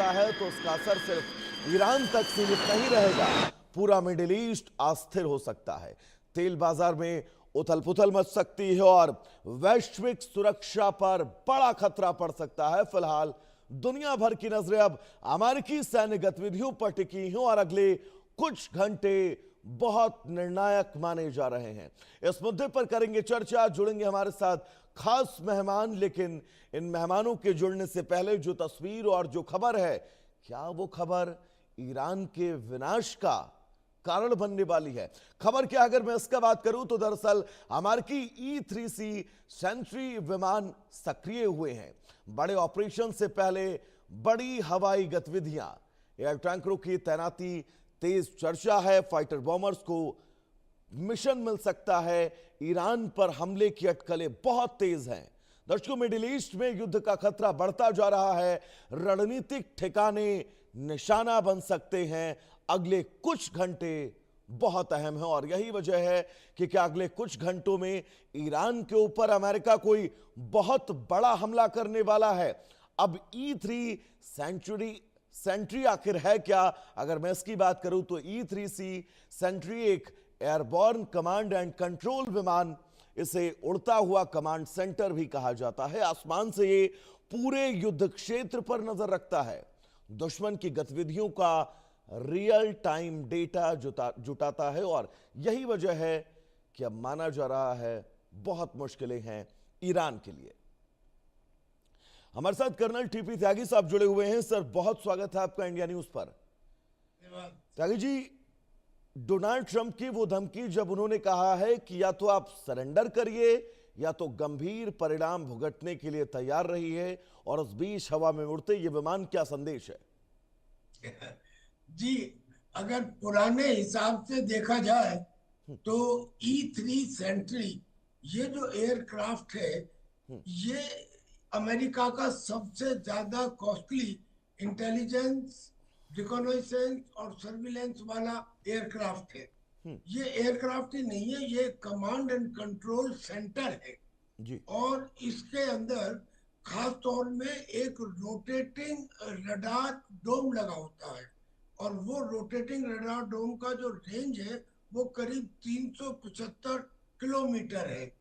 सकता है तो उसका असर सिर्फ ईरान तक सीमित नहीं रहेगा, पूरा मिडिल ईस्ट अस्थिर हो सकता है। तेल बाजार में उथल पुथल मच सकती है और वैश्विक सुरक्षा पर बड़ा खतरा पड़ सकता है। फिलहाल दुनिया भर की नजरें अब अमेरिकी सैन्य गतिविधियों पर टिकी हैं और अगले कुछ घंटे बहुत निर्णायक माने जा रहे हैं। इस मुद्दे पर करेंगे चर्चा, जुड़ेंगे हमारे साथ खास मेहमान। लेकिन इन मेहमानों के जुड़ने से पहले जो तस्वीर और जो खबर है, क्या वो खबर ईरान के विनाश का कारण बनने वाली है? खबर क्या, अगर मैं इसका बात करूं तो दरअसल अमेरिकी E-3C सेंट्री विमान सक्रिय हुए हैं। बड़े ऑपरेशन से पहले बड़ी हवाई गतिविधियां, एयर टैंकरों की तैनाती, तेज चर्चा है, फाइटर बॉम्बर्स को मिशन मिल सकता है। ईरान पर हमले की अटकलें बहुत तेज हैं। दर्शकों, मिडिल ईस्ट में युद्ध का खतरा बढ़ता जा रहा है। रणनीतिक ठिकाने निशाना बन सकते हैं। अगले कुछ घंटे बहुत अहम है और यही वजह है कि क्या अगले कुछ घंटों में ईरान के ऊपर अमेरिका कोई बहुत बड़ा हमला करने वाला है। अब E-3 सेंट्री आखिर है क्या? अगर मैं इसकी बात करूं तो E-3C सेंट्री एक एयरबॉर्न कमांड एंड कंट्रोल विमान, इसे उड़ता हुआ कमांड सेंटर भी कहा जाता है। आसमान से ये पूरे युद्ध क्षेत्र पर नजर रखता है, दुश्मन की गतिविधियों का रियल टाइम डेटा जुटाता है और यही वजह है कि अब माना जा रहा है बहुत मुश्किलें हैं ईरान के लिए। हमारे साथ कर्नल टीपी त्यागी साहब जुड़े हुए हैं। सर, बहुत स्वागत है आपका इंडिया न्यूज पर। त्यागी जी, डोनाल्ड ट्रंप की वो धमकी जब उन्होंने कहा है कि या तो आप सरेंडर करिए या तो गंभीर परिणाम भुगतने के लिए तैयार रहिए, और उस बीच हवा में उड़ते ये विमान, क्या संदेश है? जी, अगर पुराने हिसाब से देखा जाए तो E-3 सेंट्री ये जो एयरक्राफ्ट है, ये अमेरिका का सबसे ज्यादा कॉस्टली इंटेलिजेंस, रिकॉनाइसेंस और सर्विलेंस वाला एयरक्राफ्ट है। ये एयरक्राफ्ट ही नहीं है, ये कमांड एंड कंट्रोल सेंटर है जी। और इसके अंदर खास तौर में एक रोटेटिंग रडार डोम लगा होता है और वो रोटेटिंग रडार डोम का जो रेंज है वो करीब 375 किलोमीटर है।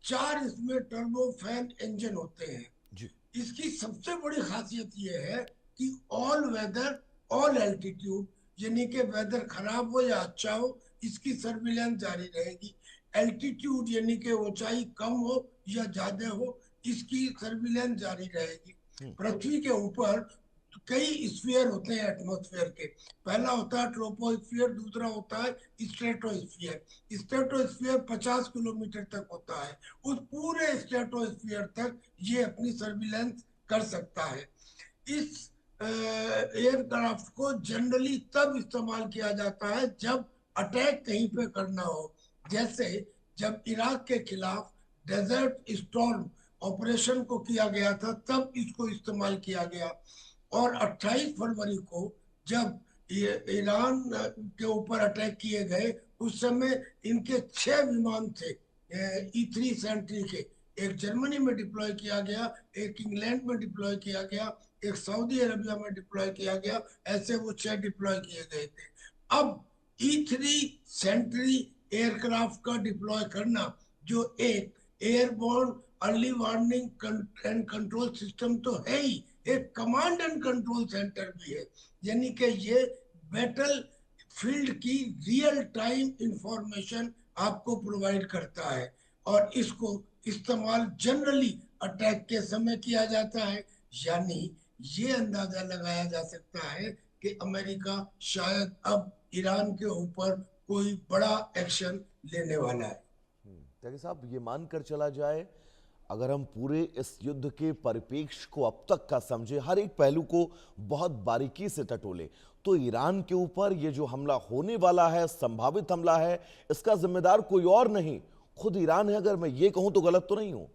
4 इसमें टर्बो फैन इंजन होते हैं। जी। इसकी सबसे बड़ी खासियत ये है कि ऑल वेदर ऑल एल्टीट्यूड, यानी कि वेदर खराब हो या अच्छा हो, इसकी सर्विलेंस जारी रहेगी। एल्टीट्यूड यानी कि ऊंचाई कम हो या ज्यादा हो, इसकी सर्विलेंस जारी रहेगी। पृथ्वी के ऊपर कई स्फीयर होते हैं एटमॉस्फेयर के। पहला होता है ट्रोपोस्फीयर, दूसरा होता है स्ट्रेटोस्फीयर। स्ट्रेटोस्फीयर 50 किलोमीटर तक होता है। उस पूरे स्ट्रेटोस्फीयर तक ये अपनी सर्विलेंस कर सकता है। इस एयरक्राफ्ट को जनरली तब इस्तेमाल किया जाता है जब अटैक कहीं पे करना हो, जैसे जब इराक के खिलाफ डेजर्ट स्टॉर्म ऑपरेशन को किया गया था तब इसको इस्तेमाल किया गया। और 28 फरवरी को जब ईरान के ऊपर अटैक किए गए, उस समय इनके 6 विमान थे E-3 सेंट्री के। एक जर्मनी में डिप्लॉय किया गया, एक इंग्लैंड में डिप्लॉय किया गया, एक सऊदी अरबिया में डिप्लॉय किया गया। ऐसे वो 6 डिप्लॉय किए गए थे। अब E-3 सेंट्री एयरक्राफ्ट का डिप्लॉय करना, जो एक airborne early warning and control system तो है ही, एक कमांड एंड कंट्रोल सेंटर भी है। यानी कि ये बैटल फील्ड की रियल टाइम इंफॉर्मेशन आपको प्रोवाइड करता है और इसको इस्तेमाल जनरली अटैक के समय किया जाता है। यानी ये अंदाजा लगाया जा सकता है कि अमेरिका शायद अब ईरान के ऊपर कोई बड़ा एक्शन लेने वाला है। त्यागी साहब, ये मानकर चला जाए, अगर हम पूरे इस युद्ध के परिप्रेक्ष्य को अब तक का समझे, हर एक पहलू को बहुत बारीकी से टटोले, तो ईरान के ऊपर ये जो हमला होने वाला है, संभावित हमला है, इसका जिम्मेदार कोई और नहीं, खुद ईरान है। अगर मैं ये कहूं तो गलत तो नहीं हूं?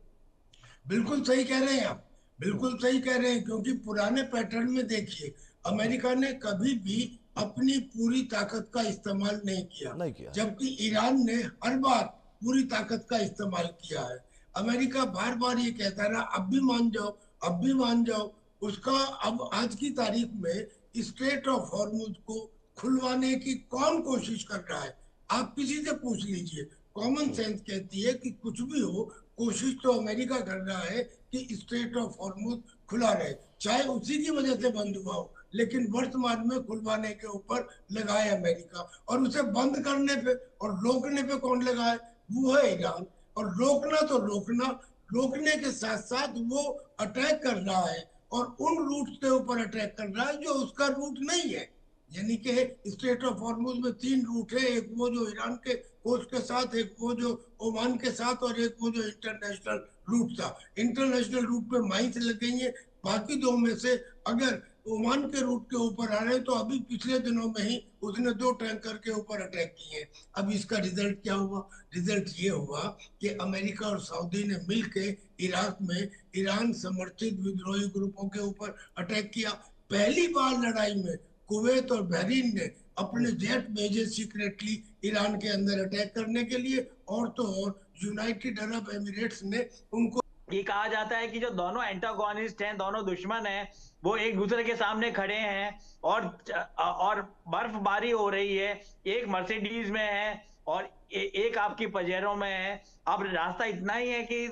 बिल्कुल सही कह रहे हैं आप, बिल्कुल सही कह रहे हैं। क्योंकि पुराने पैटर्न में देखिए, अमेरिका ने कभी भी अपनी पूरी ताकत का इस्तेमाल नहीं किया, नहीं किया। जबकि ईरान ने हर बार पूरी ताकत का इस्तेमाल किया है। अमेरिका बार बार ये कहता रहा अब भी मान जाओ, अब भी मान जाओ, उसका अब आज की तारीख में स्ट्रेट ऑफ हॉर्मुज को खुलवाने की कौन कोशिश कर रहा है? आप किसी से पूछ लीजिए, कॉमन सेंस कहती है कि कुछ भी हो, कोशिश तो अमेरिका कर रहा है कि स्ट्रेट ऑफ हॉर्मुज खुला रहे, चाहे उसी की वजह से बंद हुआ हो, लेकिन वर्तमान में खुलवाने के ऊपर लगाए अमेरिका। और उसे बंद करने पे और रोकने पे कौन लगाए? वो है ईरान। और रोकना तो रोकना, रोकने के साथ साथ वो अटैक कर रहा है, और उन रूट के ऊपर अटैक कर रहा है जो उसका रूट नहीं है। यानी कि स्ट्रेट ऑफ हॉर्मुज में 3 रूट है, एक वो जो ईरान के कोस्ट के साथ, एक वो जो ओमान के साथ, और एक वो जो इंटरनेशनल रूट था। इंटरनेशनल रूट पे माइंस लग गई है। बाकी दो में से अगर ओमान के रूट के ऊपर आ रहे हैं, तो अभी पिछले दिनों में ही उसने 2 टैंकर के ऊपर अटैक किए। अब इसका रिजल्ट क्या हुआ? रिजल्ट ये हुआ कि अमेरिका और सऊदी ने मिलकर इराक में ईरान समर्थित विद्रोही ग्रुपों के ऊपर अटैक किया। पहली बार लड़ाई में कुवैत और बहरीन ने अपने जेट भेजे सीक्रेटली ईरान के अंदर अटैक करने के लिए, और तो और यूनाइटेड अरब एमिरेट्स ने उनको। ये कहा जाता है कि जो दोनों एंटागोनिस्ट हैं, दोनों दुश्मन हैं, वो एक दूसरे के सामने खड़े हैं और बर्फबारी हो रही है। एक मर्सिडीज में है और एक आपकी पजेरो में है। अब रास्ता इतना ही है कि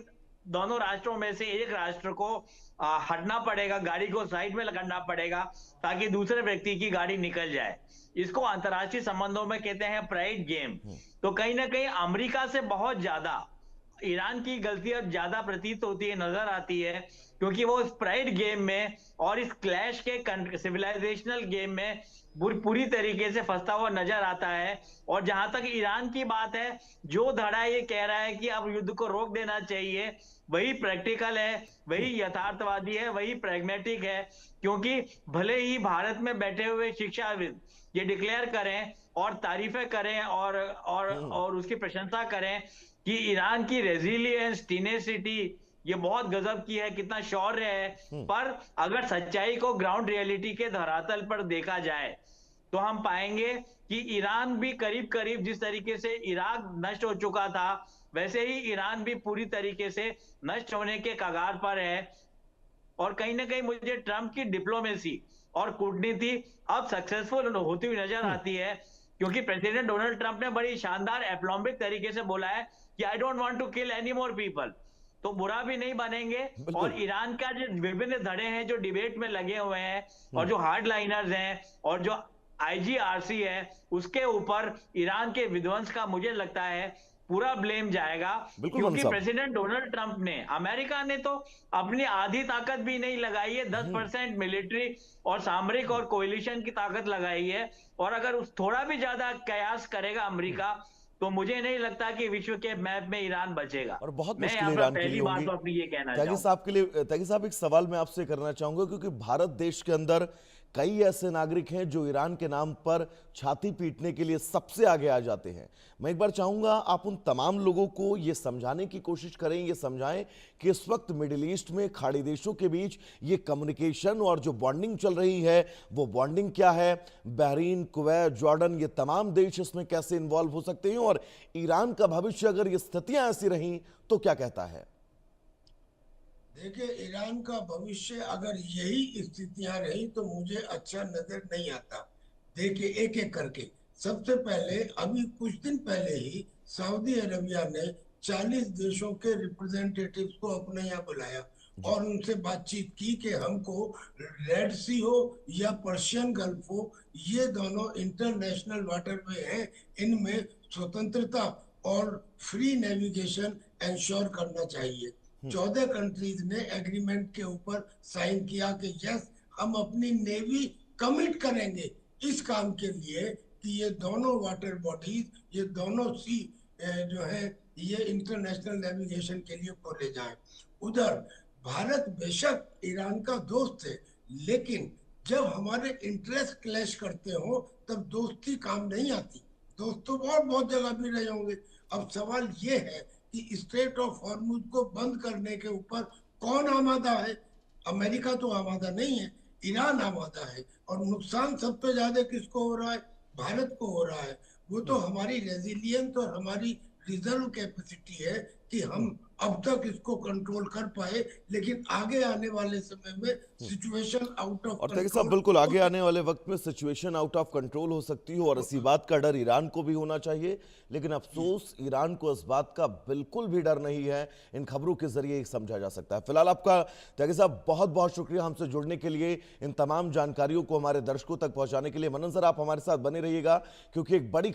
दोनों राष्ट्रों में से एक राष्ट्र को हटना पड़ेगा, गाड़ी को साइड में करना पड़ेगा ताकि दूसरे व्यक्ति की गाड़ी निकल जाए। इसको अंतर्राष्ट्रीय संबंधों में कहते हैं प्राइड गेम। तो कहीं ना कहीं अमेरिका से बहुत ज्यादा ईरान की गलती अब ज्यादा प्रतीत होती है, नजर आती है, क्योंकि वो इस प्राइड गेम में और इस क्लैश के सिविलाइजेशनल गेम में पूरी तरीके से फंसता हुआ नजर आता है। और जहां तक ईरान की बात है, जो धड़ा ये कह रहा है कि अब युद्ध को रोक देना चाहिए, वही प्रैक्टिकल है, वही यथार्थवादी है, वही प्रैग्मेटिक है। क्योंकि भले ही भारत में बैठे हुए शिक्षाविद ये डिक्लेयर करें और तारीफें करें और उसकी प्रशंसा करें कि ईरान की रेजिलियंस, टीनेसिटी ये बहुत गजब की है, कितना शौर्य है, पर अगर सच्चाई को ग्राउंड रियलिटी के धरातल पर देखा जाए तो हम पाएंगे कि ईरान भी करीब करीब जिस तरीके से इराक नष्ट हो चुका था, वैसे ही ईरान भी पूरी तरीके से नष्ट होने के कगार पर है। और कहीं ना कहीं मुझे ट्रंप की डिप्लोमेसी और कूटनीति अब सक्सेसफुल होती हुई नजर आती है, क्योंकि प्रेसिडेंट डोनाल्ड ट्रंप ने बड़ी शानदार एप्लॉम्बिक तरीके से बोला है कि I don't want to kill any more people. तो बुरा भी नहीं बनेंगे। बिल्कुल। और ईरान का जो विभिन्न धड़े हैं जो डिबेट में लगे हुए हैं और जो हार्ड लाइनर्स हैं और जो आईजीआरसी है, उसके ऊपर ईरान के विध्वंस का मुझे लगता है पूरा ब्लेम जाएगा। बिल्कुल क्योंकि साहब। प्रेसिडेंट डोनाल्ड ट्रंप ने, अमेरिका ने तो अपनी आधी ताकत भी नहीं लगाई है, 10% मिलिट्री और सामरिक और कोalition की ताकत लगाई है। और अगर उस थोड़ा भी ज्यादा कयास करेगा अमेरिका, तो मुझे नहीं लगता कि विश्व के मैप में ईरान बचेगा। और बहुत मैं मुश्किल यहाँ पर ईरान के लिए पहली बात होंगी। तो अपनी ये कहना त्यागी चाहूंगा। साहब के लिए, त्यागी साहब एक सवाल मैं आपसे करना चाहूंगा, क्योंकि भारत देश के अंदर कई ऐसे नागरिक हैं जो ईरान के नाम पर छाती पीटने के लिए सबसे आगे आ जाते हैं। मैं एक बार चाहूंगा आप उन तमाम लोगों को ये समझाने की कोशिश करें, ये समझाएं कि इस वक्त मिडिल ईस्ट में खाड़ी देशों के बीच ये कम्युनिकेशन और जो बॉन्डिंग चल रही है वो बॉन्डिंग क्या है, बहरीन, कुवैत, जॉर्डन, ये तमाम देश इसमें कैसे इन्वॉल्व हो सकते हैं, और ईरान का भविष्य अगर ये स्थितियां ऐसी रहीं तो क्या कहता है? देखिए, ईरान का भविष्य अगर यही स्थितियां रही तो मुझे अच्छा नजर नहीं आता। देखिए, एक एक करके, सबसे पहले अभी कुछ दिन पहले ही सऊदी अरबिया ने 40 देशों के रिप्रेजेंटेटिव्स को अपने यहाँ बुलाया और उनसे बातचीत की कि हमको रेड सी हो या पर्शियन गल्फ हो, ये दोनों इंटरनेशनल वाटरवे हैं, इनमें स्वतंत्रता और फ्री नेविगेशन इंश्योर करना चाहिए। 14 कंट्रीज ने एग्रीमेंट के ऊपर साइन किया कि यस, हम अपनी नेवी कमिट करेंगे इस काम के लिए कि ये दोनों वाटर बॉडीज, ये दोनों सी जो है, ये इंटरनेशनल नेविगेशन के लिए खोले जाएं। उधर भारत बेशक ईरान का दोस्त है, लेकिन जब हमारे इंटरेस्ट क्लैश करते हो तब दोस्ती काम नहीं आती। दोस्त तो बहुत बहुत जगह भी रहे होंगे। अब सवाल ये है कि स्ट्रेट ऑफ हॉर्मुज को बंद करने के ऊपर कौन आमादा है? अमेरिका तो आमादा नहीं है, ईरान आमादा है। और नुकसान सबसे ज्यादा किसको हो रहा है? भारत को हो रहा है। वो तो हमारी रेजिलियंस और हमारी रिजर्व कैपेसिटी है कि हम अब तक इसको कंट्रोल कर पाए, लेकिन आगे आने वाले समय में सिचुएशन आउट ऑफ और तैयब साहब बिल्कुल आगे आने वाले वक्त में सिचुएशन आउट ऑफ कंट्रोल हो सकती हो और इसी बात का डर ईरान को भी होना चाहिए, लेकिन अफसोस ईरान को इस बात का बिल्कुल भी डर नहीं है। इन खबरों के जरिए समझा जा सकता है। फिलहाल आपका तैयब साहब बहुत बहुत शुक्रिया हमसे जुड़ने के लिए, इन तमाम जानकारियों को हमारे दर्शकों तक पहुंचाने के लिए। मनन सर, आप हमारे साथ बने रहिएगा क्योंकि एक बड़ी